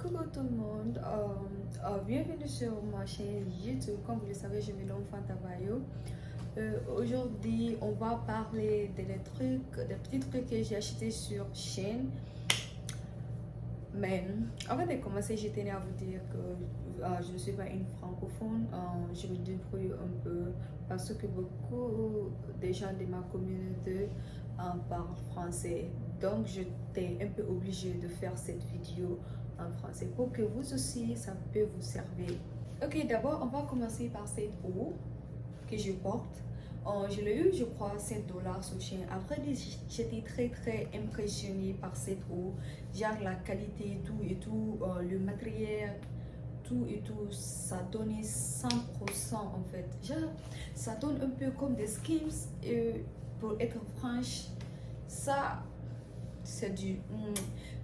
Coucou tout le monde, bienvenue sur ma chaîne YouTube. Comme vous le savez, je me nomme Fanta Bayo. Aujourd'hui, on va parler des petits trucs que j'ai achetés sur chaîne. Mais avant de commencer, je tenais à vous dire que je ne suis pas une francophone. Je me débrouille un peu parce que beaucoup de gens de ma communauté parlent français. Donc, j'étais un peu obligée de faire cette vidéo en français pour que vous aussi, ça peut vous servir. Ok, d'abord, on va commencer par cette eau que je porte. Je l'ai eu, je crois, 7 $ sur chaîne. Après, j'étais très impressionnée par cette eau. Genre la qualité, tout et tout, le matériel, tout et tout, ça donnait 100% en fait. Genre, ça donne un peu comme des Skims. Et pour être franche, ça, c'est du...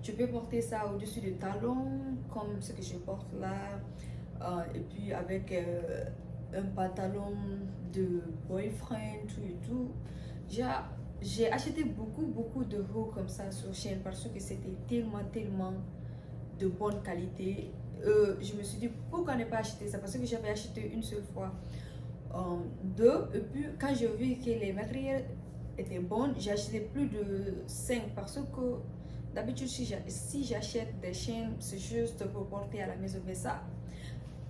tu peux porter ça au-dessus du talon, comme ce que je porte là. Et puis avec un pantalon de boyfriend, tout et tout. J'ai acheté beaucoup de hauts comme ça sur chaîne parce que c'était tellement de bonne qualité. Je me suis dit pourquoi ne pas acheter ça, parce que j'avais acheté une seule fois deux, et puis quand j'ai vu que les matériels étaient bons, j'ai acheté plus de 5 parce que d'habitude si j'achète des chaînes, c'est juste pour porter à la maison. Mais ça,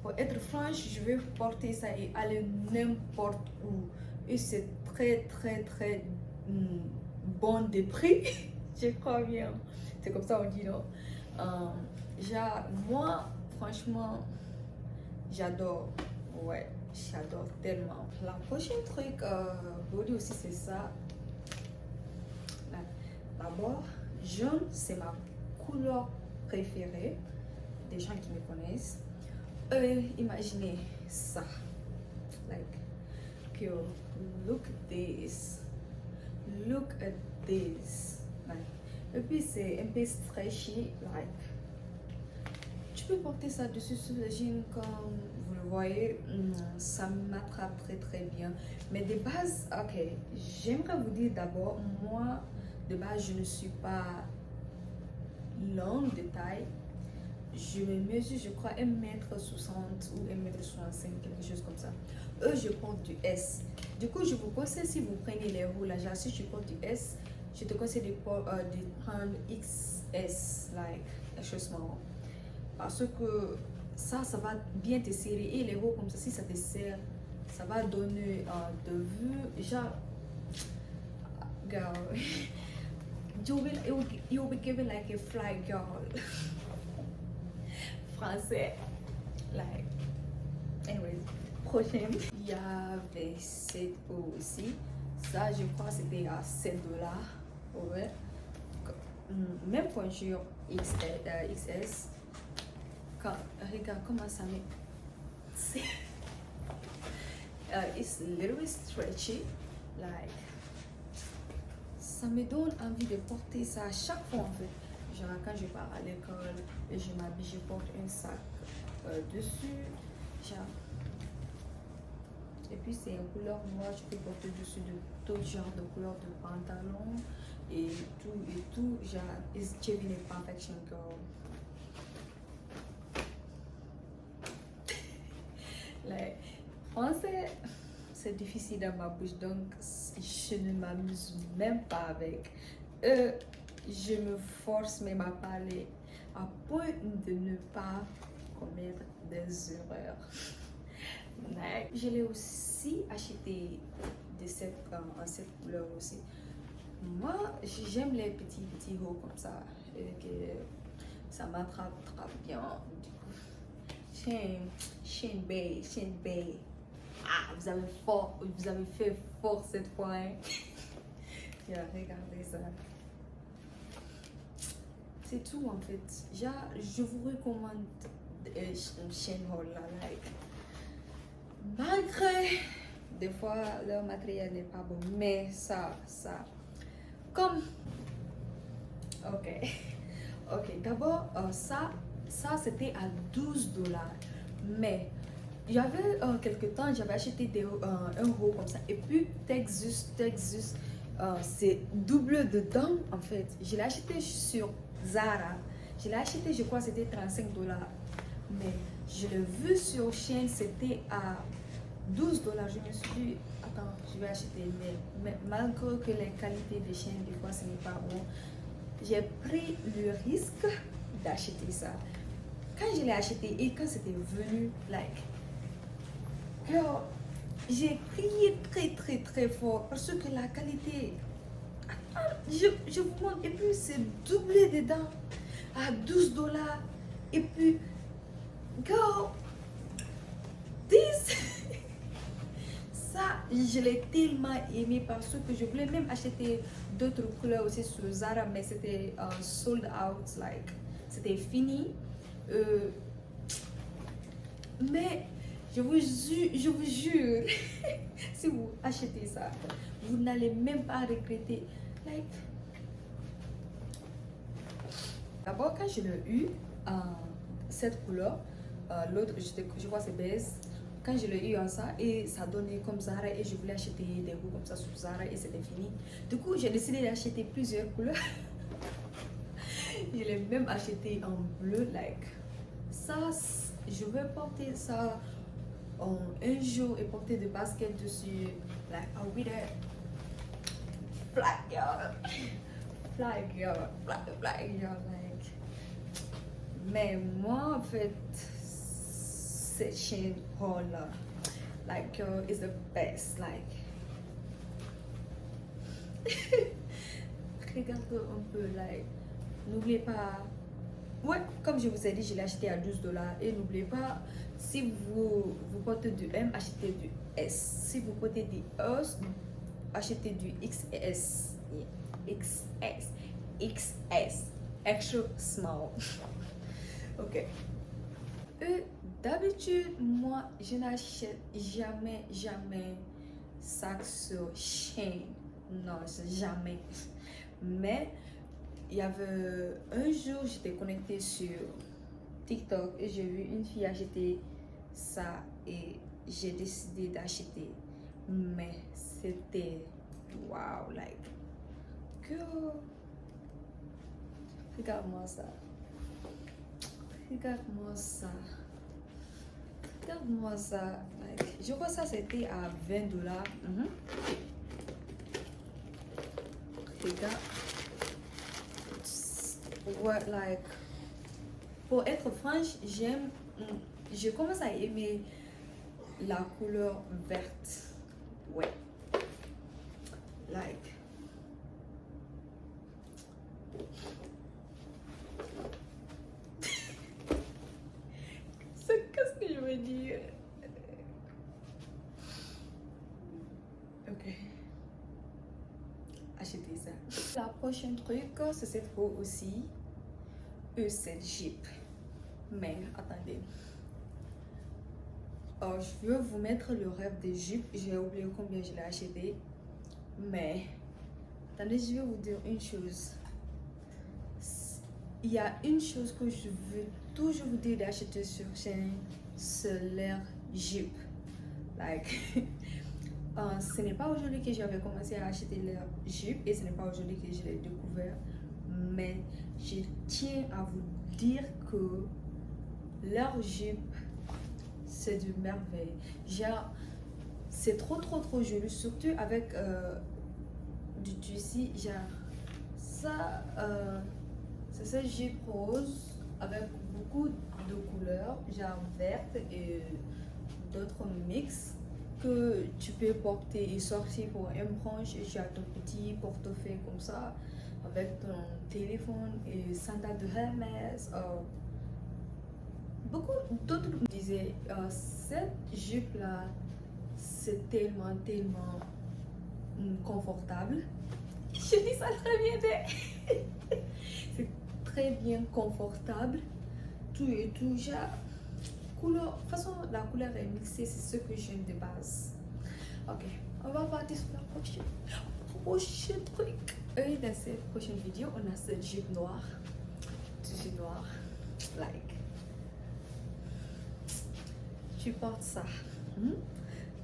pour être franche, je vais porter ça et aller n'importe où. Et c'est très bon de prix. Je crois bien. C'est comme ça on dit, non? Moi, franchement, j'adore. Ouais, j'adore tellement. La prochaine truc, body aussi, c'est ça. D'abord, jaune, c'est ma couleur préférée des gens qui me connaissent. Imaginez ça, like, girl, look at this, like, et puis c'est un peu stretchy, like, tu peux porter ça dessus sur le jean comme vous le voyez, ça m'attrape très bien. Mais de base, ok, j'aimerais vous dire d'abord, moi de base je ne suis pas longue de taille. Je me mesure, je crois, 1m60 ou 1m65, quelque chose comme ça. Je porte du S. Du coup, je vous conseille, si vous prenez les roues, là, si tu portes du S, je te conseille de prendre XS, like, quelque chose marrant. Parce que ça va bien te serrer. Et les roues comme ça, si ça te serre, ça va donner de vue. Genre, girl, you'll be given like a fly girl. Français, like, anyway, prochaine. Il y avait cette eau aussi, ça je crois c'était à 7 $, ouais. Même pointure XS. Regarde comment ça met. It's literally stretchy, like, ça me donne envie de porter ça à chaque fois en fait. Genre quand je pars à l'école et je m'habille, je porte un sac dessus, genre. Et puis c'est une couleur noire, je peux porter dessus de tout genre de couleur de pantalon et tout, genre, it's giving a perfection girl. Like, français, c'est difficile dans ma bouche, donc je ne m'amuse même pas avec. Je me force même à parler à point de ne pas commettre des erreurs. Je l'ai aussi acheté de cette couleur aussi. Moi, j'aime les petits hauts comme ça, que ça m'attrape bien. Du coup, Shane Bay. Ah, vous avez fait fort cette fois, hein? Yeah, regardez ça. C'est tout en fait. Je vous recommande Shane Hall là, like. Malgré des fois leur matériel n'est pas bon, mais ça, comme, ok, d'abord ça c'était à 12 $, mais il y avait quelque temps j'avais acheté un haut comme ça, et puis Texas, c'est double dedans en fait. Je l'ai acheté sur Zara Je l'ai acheté, je crois, c'était 35 $. Mais je l'ai vu sur Shein, c'était à 12 $. Je me suis dit, attends, je vais acheter. Mais malgré que les qualités de Shein, des fois, ce n'est pas bon, j'ai pris le risque d'acheter ça. Quand je l'ai acheté et quand c'était venu, like, girl, j'ai crié très très très fort parce que la qualité, je vous montre, et puis c'est doublé dedans à 12 $. Et puis, girl, this, ça, je l'ai tellement aimé parce que je voulais même acheter d'autres couleurs aussi sur Zara, mais c'était sold out, like, c'était fini. Mais je vous jure, si vous achetez ça, vous n'allez même pas regretter. Like, d'abord, quand je l'ai eu, cette couleur, l'autre, je crois que c'est beige. Quand je l'ai eu en ça, et ça donnait comme Zara, et je voulais acheter des goûts comme ça sur Zara, et c'était fini. Du coup, j'ai décidé d'acheter plusieurs couleurs. Je l'ai même acheté en bleu, like, ça, je veux porter ça un jour et porter des baskets dessus, like, I'll be there. Fly girl, fly girl, fly girl, like. Mais moi, en fait, cette chaîne là, like, girl, is the best, like. Regarde un peu, like, n'oubliez pas. Ouais, comme je vous ai dit, je l'ai acheté à 12 $. Et n'oubliez pas, si vous portez du M, achetez du S. Si vous portez du S, achetez du XS. XS. XS. Extra small. Ok. D'habitude, moi, je n'achète jamais ça sur Shein. Non, jamais. Mais il y avait un jour, j'étais connectée sur TikTok et j'ai vu une fille acheter ça et j'ai décidé d'acheter. Mais c'était wow, like, girl, regarde-moi ça. Regarde-moi ça. Regarde-moi ça. Like, je crois que ça c'était à 20 $. Regarde. Ouais, like, pour être franche, je commence à aimer la couleur verte. Ouais. Like. Qu'est-ce que je veux dire? Ok. Achetez ça. La prochaine truc, c'est cette peau aussi. Cette Jeep. Mais attendez. Je veux vous mettre le rêve de Jeep. J'ai oublié combien je l'ai acheté. Mais attendez, je vais vous dire une chose. Il y a une chose que je veux toujours vous dire d'acheter sur Shein, c'est leur Jeep. Like, ce n'est pas aujourd'hui que j'avais commencé à acheter leur Jeep et ce n'est pas aujourd'hui que je l'ai découvert. Mais je tiens à vous dire que leur Jeep, c'est du merveille. Genre, c'est trop joli, surtout avec du tissu. Genre, ça, c'est ce Jeep rose avec beaucoup de couleurs, genre verte et d'autres mix que tu peux porter et sortir pour un brunch. Et tu as ton petit portefeuille comme ça avec ton téléphone et sandales de Hermès. Beaucoup d'autres disaient cette jupe là c'est tellement confortable. Je dis ça très bien. C'est très bien confortable, tout et tout. Genre, couleur, de toute façon la couleur est mixée, c'est ce que j'aime de base. Ok, on va partir sur la prochaine truc. Et dans cette prochaine vidéo, on a cette jupe noire, tissu noir, like, tu portes ça,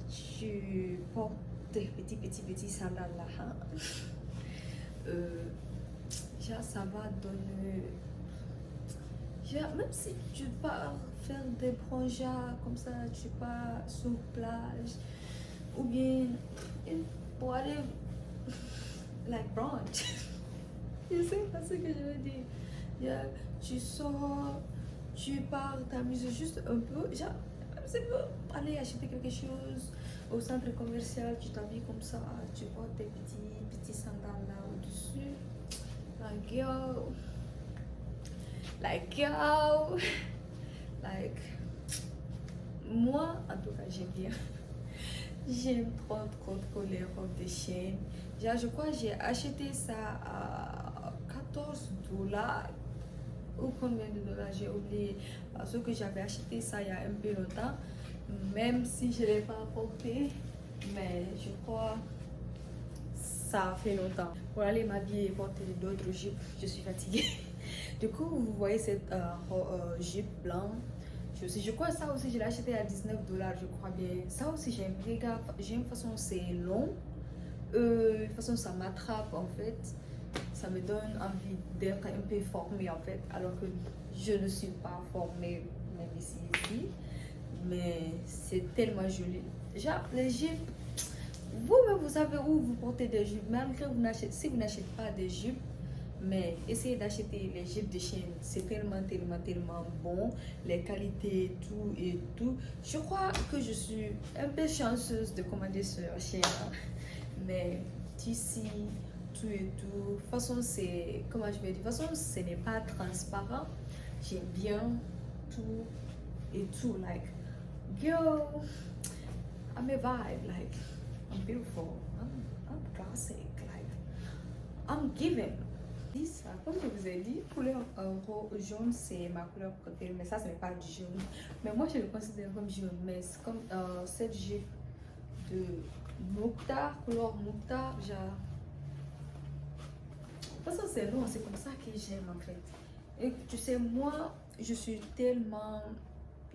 tu portes des petits sandales là, genre ça va donner Même si tu pars faire des projets comme ça, tu pars sur plage ou bien pour aller like brunch. Je sais pas ce que je veux dire. Tu sors, tu pars t'amuser juste un peu. Genre, c'est pour aller acheter quelque chose au centre commercial, tu t'habilles comme ça, tu portes tes petits sandales là au-dessus. Like yo, like yo, like moi en tout cas j'aime bien. J'aime trop les robes de chaîne. Genre, je crois que j'ai acheté ça à 14 dollars ou combien de dollars, j'ai oublié. Parce que j'avais acheté ça il y a un peu longtemps, même si je ne l'ai pas porté, mais je crois ça fait longtemps. Pour aller m'habiller et porter d'autres jupes, je suis fatiguée. Du coup, vous voyez cette jupe blanche. Je crois ça aussi, je l'ai acheté à 19 dollars, je crois bien. Ça aussi, j'aime. Regarde, j'aime façon c'est long. De toute façon, ça m'attrape en fait. Ça me donne envie d'être un peu formée en fait. Alors que je ne suis pas formée, même ici. Mais c'est tellement joli. Genre, les jupes, vous-même, vous savez où vous portez des jupes. Malgré si vous n'achetez pas des jupes, mais essayez d'acheter les jupes de chaîne, c'est tellement bon, les qualités, tout et tout. Je crois que je suis un peu chanceuse de commander sur chaîne, mais ici, tout et tout. De toute façon, c'est, comment je vais dire, de toute façon, ce n'est pas transparent. J'aime bien tout et tout, like, yo, I'm a vibe, like, I'm beautiful, I'm classic, like, I'm giving. Ça, comme je vous ai dit, couleur jaune, c'est ma couleur préférée, mais ça, ce n'est pas du jaune. Mais moi, je le considère comme jaune, mais c'est comme cette jupe de moutarde, couleur moutarde, genre. De toute façon, c'est long, c'est comme ça que j'aime en fait. Et tu sais, moi, je suis tellement.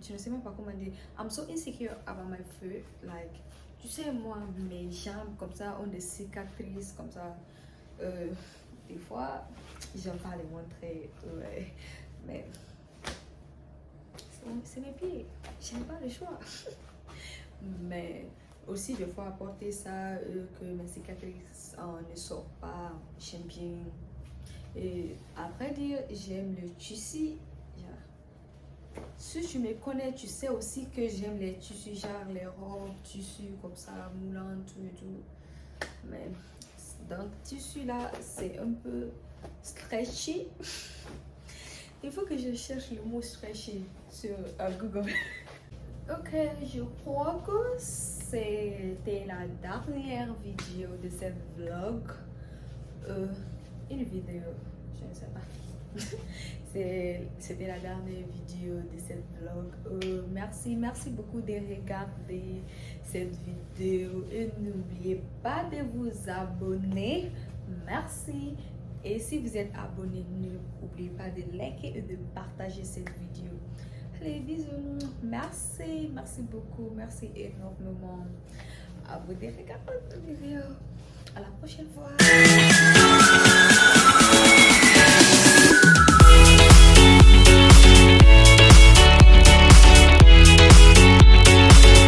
Je ne sais même pas comment dire. I'm so insecure about my foot. Like, tu sais, moi, mes jambes comme ça ont des cicatrices comme ça. Des fois, j'aime pas les montrer, ouais. Mais c'est mes pieds, j'aime pas le choix. Mais aussi, des fois, porter ça, que mes cicatrices ne sortent pas, j'aime bien. Et après dire, j'aime le tissu. Si tu me connais, tu sais aussi que j'aime les tissus, genre les robes, tissus comme ça, moulants, tout et tout. Mais donc, tissu là, c'est un peu stretchy. Il faut que je cherche le mot stretchy sur Google. Ok, je crois que c'était la dernière vidéo de cette vlog. Une vidéo, je ne sais pas. C'était la dernière vidéo de cette vlog. Merci beaucoup de regarder cette vidéo et n'oubliez pas de vous abonner. Merci. Et si vous êtes abonné, n'oubliez pas de liker et de partager cette vidéo. Allez, bisous. Merci beaucoup. Merci énormément à vous de regarder cette vidéo. À la prochaine fois.